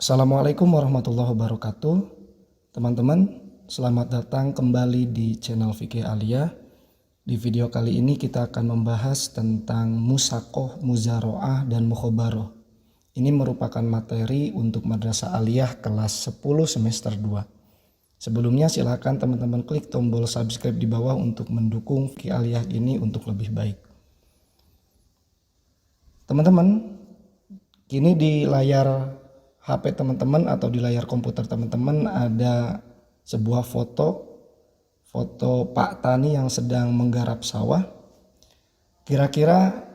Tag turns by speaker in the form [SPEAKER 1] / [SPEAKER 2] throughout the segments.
[SPEAKER 1] Assalamualaikum warahmatullahi wabarakatuh. Teman-teman, selamat datang kembali di channel Fikih Aliyah. Di video kali ini kita akan membahas tentang musaqoh, muzaroah, dan mukhobaroh. Ini merupakan materi untuk Madrasah Aliyah kelas 10 semester 2. Sebelumnya silakan teman-teman klik tombol subscribe di bawah untuk mendukung Fikih Aliyah ini untuk lebih baik. Teman-teman, kini di layar HP teman-teman atau di layar komputer teman-teman ada sebuah foto Pak Tani yang sedang menggarap sawah. Kira-kira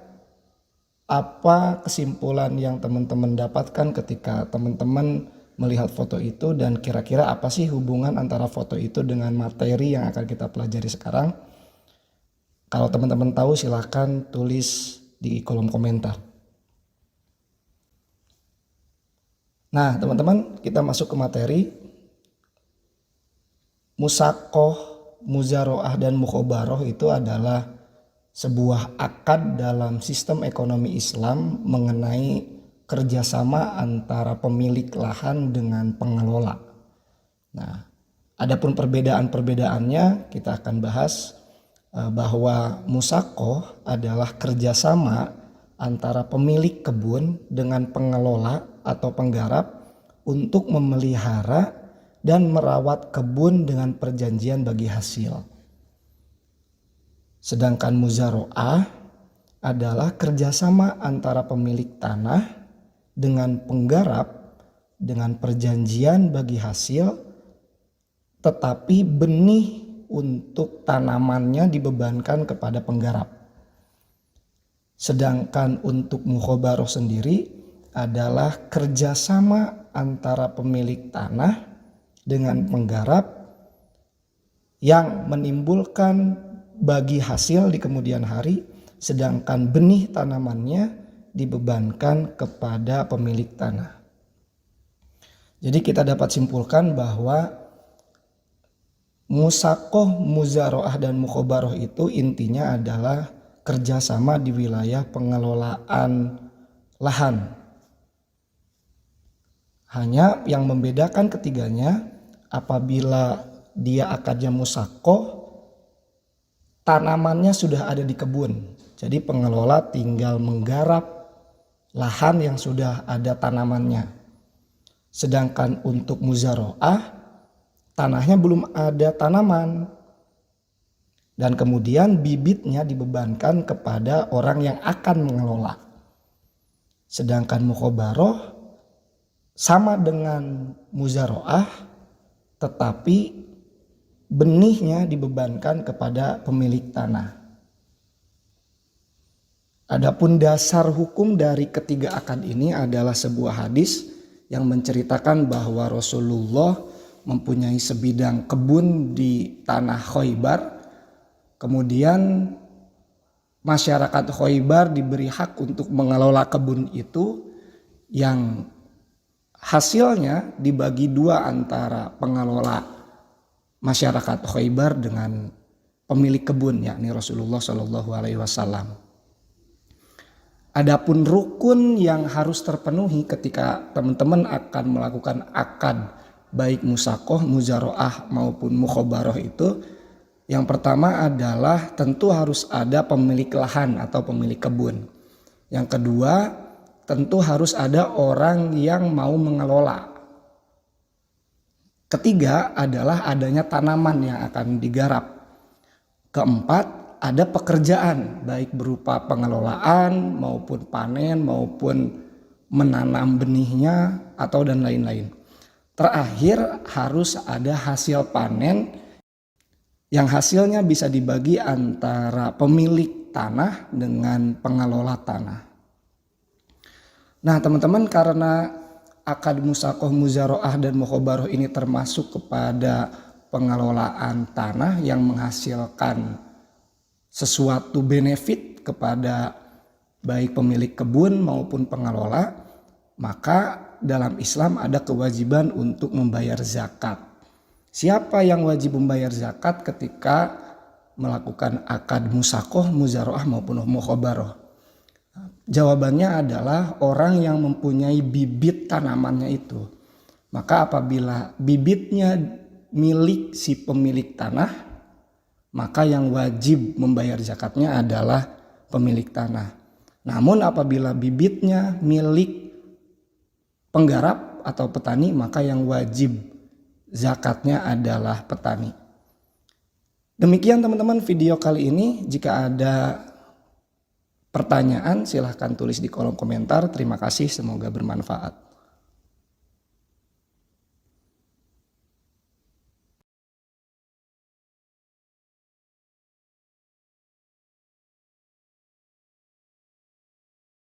[SPEAKER 1] apa kesimpulan yang teman-teman dapatkan ketika teman-teman melihat foto itu, dan kira-kira apa sih hubungan antara foto itu dengan materi yang akan kita pelajari sekarang? Kalau teman-teman tahu silahkan tulis di kolom komentar. Nah teman-teman, kita masuk ke materi. Musaqoh, muzaroah, dan mukhobaroh itu adalah sebuah akad dalam sistem ekonomi Islam mengenai kerjasama antara pemilik lahan dengan pengelola. Nah, adapun perbedaan-perbedaannya kita akan bahas bahwa musaqoh adalah kerjasama antara pemilik kebun dengan pengelola atau penggarap untuk memelihara dan merawat kebun dengan perjanjian bagi hasil. Sedangkan muzaroah adalah kerjasama antara pemilik tanah dengan penggarap dengan perjanjian bagi hasil, tetapi benih untuk tanamannya dibebankan kepada penggarap. Sedangkan untuk mukhobaroh sendiri adalah kerjasama antara pemilik tanah dengan penggarap yang menimbulkan bagi hasil di kemudian hari, sedangkan benih tanamannya dibebankan kepada pemilik tanah. Jadi kita dapat simpulkan bahwa musaqoh, muzaroah, dan mukhobaroh itu intinya adalah kerjasama di wilayah pengelolaan lahan. Hanya yang membedakan ketiganya, apabila dia akadnya musaqoh, tanamannya sudah ada di kebun. Jadi pengelola tinggal menggarap lahan yang sudah ada tanamannya. Sedangkan untuk muzaroah, tanahnya belum ada tanaman. Dan kemudian bibitnya dibebankan kepada orang yang akan mengelola. Sedangkan mukhobaroh sama dengan muzaroah, tetapi benihnya dibebankan kepada pemilik tanah. Adapun dasar hukum dari ketiga akad ini adalah sebuah hadis yang menceritakan bahwa Rasulullah mempunyai sebidang kebun di tanah Khaybar. Kemudian masyarakat Khaybar diberi hak untuk mengelola kebun itu, yang hasilnya dibagi dua antara pengelola masyarakat Khaybar dengan pemilik kebun, yakni Rasulullah Shallallahu Alaihi Wasallam. Adapun rukun yang harus terpenuhi ketika teman-teman akan melakukan akad baik musaqoh, muzaroah maupun mukhobaroh itu, yang pertama adalah tentu harus ada pemilik lahan atau pemilik kebun. Yang kedua, tentu harus ada orang yang mau mengelola. Ketiga adalah adanya tanaman yang akan digarap. Keempat, ada pekerjaan baik berupa pengelolaan maupun panen maupun menanam benihnya atau dan lain-lain. Terakhir harus ada hasil panen yang hasilnya bisa dibagi antara pemilik tanah dengan pengelola tanah. Nah teman-teman, karena akad musaqoh, muzaroah, dan mukhobaroh ini termasuk kepada pengelolaan tanah yang menghasilkan sesuatu benefit kepada baik pemilik kebun maupun pengelola, maka dalam Islam ada kewajiban untuk membayar zakat. Siapa yang wajib membayar zakat ketika melakukan akad musaqoh, muzaroah maupun mukhobaroh? Jawabannya adalah orang yang mempunyai bibit tanamannya itu. Maka apabila bibitnya milik si pemilik tanah, maka yang wajib membayar zakatnya adalah pemilik tanah. Namun apabila bibitnya milik penggarap atau petani, maka yang wajib zakatnya adalah petani. Demikian teman-teman video kali ini. Jika ada pertanyaan silahkan tulis di kolom komentar. Terima kasih, semoga bermanfaat.